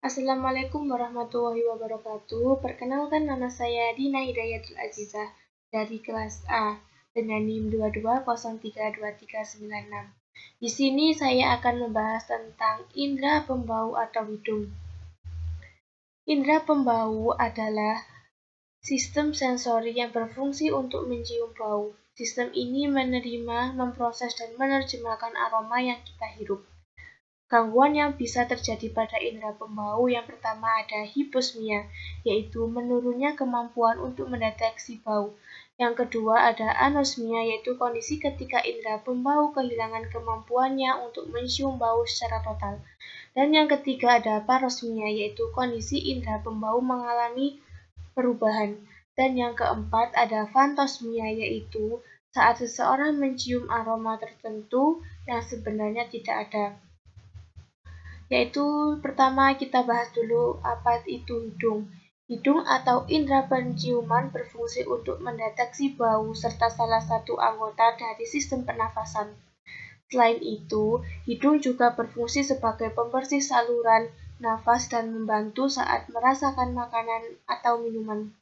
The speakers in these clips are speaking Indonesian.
Assalamualaikum warahmatullahi wabarakatuh. Perkenalkan, nama saya Dina Hidayatul Azizah dari kelas A dengan NIM 22032396. Di sini saya akan membahas tentang indera pembau atau hidung. Indera pembau adalah sistem sensori yang berfungsi untuk mencium bau. Sistem ini menerima, memproses, dan menerjemahkan aroma yang kita hirup. Gangguan yang bisa terjadi pada indera pembau yang pertama ada hiposmia, yaitu menurunnya kemampuan untuk mendeteksi bau. Yang kedua ada anosmia, yaitu kondisi ketika indera pembau kehilangan kemampuannya untuk mencium bau secara total. Dan yang ketiga ada parosmia, yaitu kondisi indera pembau mengalami perubahan. Dan yang keempat ada fantosmia, yaitu saat seseorang mencium aroma tertentu yang sebenarnya tidak ada. Yaitu pertama kita bahas dulu apa itu hidung. Hidung atau indera penciuman berfungsi untuk mendeteksi bau serta salah satu anggota dari sistem pernafasan. Selain itu, hidung juga berfungsi sebagai pembersih saluran nafas dan membantu saat merasakan makanan atau minuman.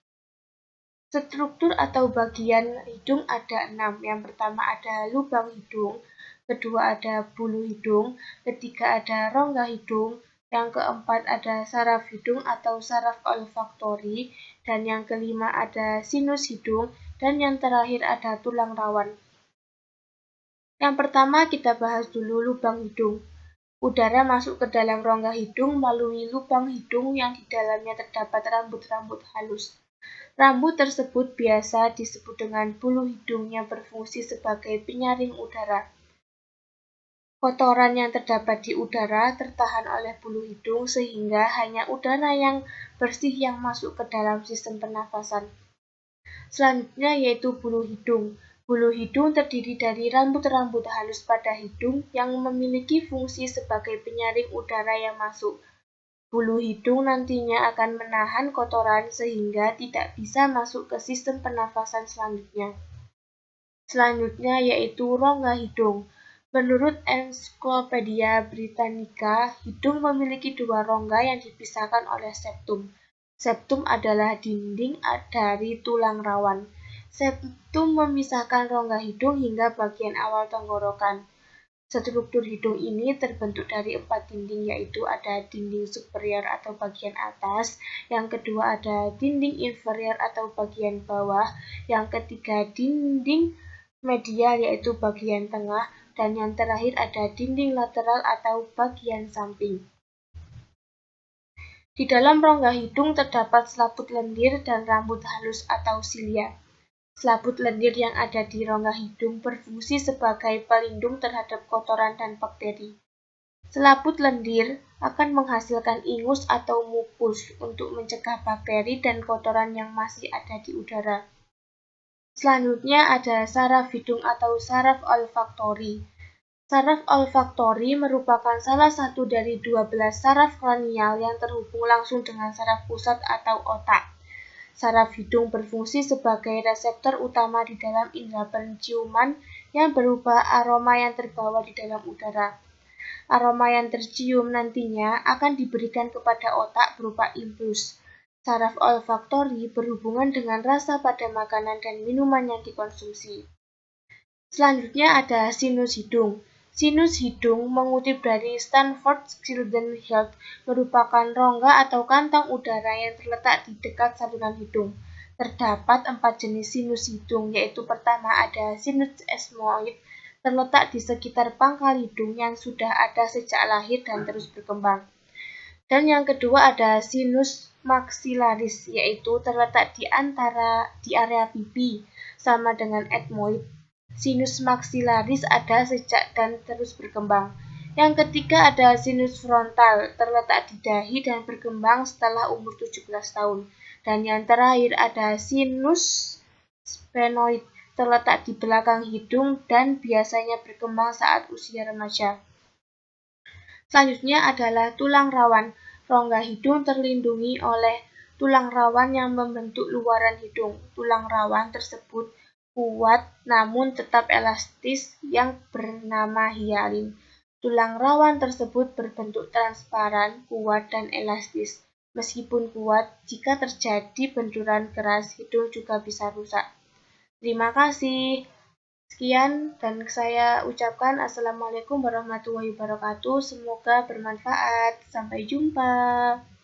Struktur atau bagian hidung ada 6. Yang pertama ada lubang hidung, kedua ada bulu hidung, ketiga ada rongga hidung, yang keempat ada saraf hidung atau saraf olfaktori, dan yang kelima ada sinus hidung, dan yang terakhir ada tulang rawan. Yang pertama kita bahas dulu lubang hidung. Udara masuk ke dalam rongga hidung melalui lubang hidung yang di dalamnya terdapat rambut-rambut halus. Rambut tersebut biasa disebut dengan bulu hidung yang berfungsi sebagai penyaring udara. Kotoran yang terdapat di udara tertahan oleh bulu hidung sehingga hanya udara yang bersih yang masuk ke dalam sistem pernafasan. Selanjutnya yaitu bulu hidung. Bulu hidung terdiri dari rambut-rambut halus pada hidung yang memiliki fungsi sebagai penyaring udara yang masuk. Bulu hidung nantinya akan menahan kotoran sehingga tidak bisa masuk ke sistem pernafasan selanjutnya. Selanjutnya yaitu rongga hidung. Menurut Ensiklopedia Britannica, hidung memiliki 2 rongga yang dipisahkan oleh septum. Septum adalah dinding dari tulang rawan. Septum memisahkan rongga hidung hingga bagian awal tenggorokan. Struktur hidung ini terbentuk dari 4 dinding, yaitu ada dinding superior atau bagian atas, yang kedua ada dinding inferior atau bagian bawah, yang ketiga dinding medial yaitu bagian tengah, dan yang terakhir ada dinding lateral atau bagian samping. Di dalam rongga hidung terdapat selaput lendir dan rambut halus atau silia. Selaput lendir yang ada di rongga hidung berfungsi sebagai pelindung terhadap kotoran dan bakteri. Selaput lendir akan menghasilkan ingus atau mukus untuk mencegah bakteri dan kotoran yang masih ada di udara. Selanjutnya ada saraf hidung atau saraf olfaktori. Saraf olfaktori merupakan salah satu dari 12 saraf kranial yang terhubung langsung dengan saraf pusat atau otak. Saraf hidung berfungsi sebagai reseptor utama di dalam indera penciuman yang berupa aroma yang terbawa di dalam udara. Aroma yang tercium nantinya akan diberikan kepada otak berupa impuls. Saraf olfaktori berhubungan dengan rasa pada makanan dan minuman yang dikonsumsi. Selanjutnya ada sinus hidung. Sinus hidung mengutip dari Stanford Children's Health merupakan rongga atau kantong udara yang terletak di dekat saluran hidung. Terdapat 4 jenis sinus hidung, yaitu pertama ada sinus esmoid, terletak di sekitar pangkal hidung yang sudah ada sejak lahir dan terus berkembang. Dan yang kedua ada sinus maxillaris, yaitu terletak di area pipi, sama dengan etmoid. Sinus maxillaris ada sejak dan terus berkembang. Yang ketiga ada sinus frontal, terletak di dahi dan berkembang setelah umur 17 tahun. Dan yang terakhir ada sinus sphenoid, terletak di belakang hidung dan biasanya berkembang saat usia remaja. Selanjutnya adalah tulang rawan. Rongga hidung terlindungi oleh tulang rawan yang membentuk luaran hidung. Tulang rawan tersebut kuat namun tetap elastis yang bernama hialin. Tulang rawan tersebut berbentuk transparan, kuat, dan elastis. Meskipun kuat, jika terjadi benturan keras, hidung juga bisa rusak. Terima kasih. Sekian dan saya ucapkan Assalamualaikum warahmatullahi wabarakatuh. Semoga bermanfaat. Sampai jumpa.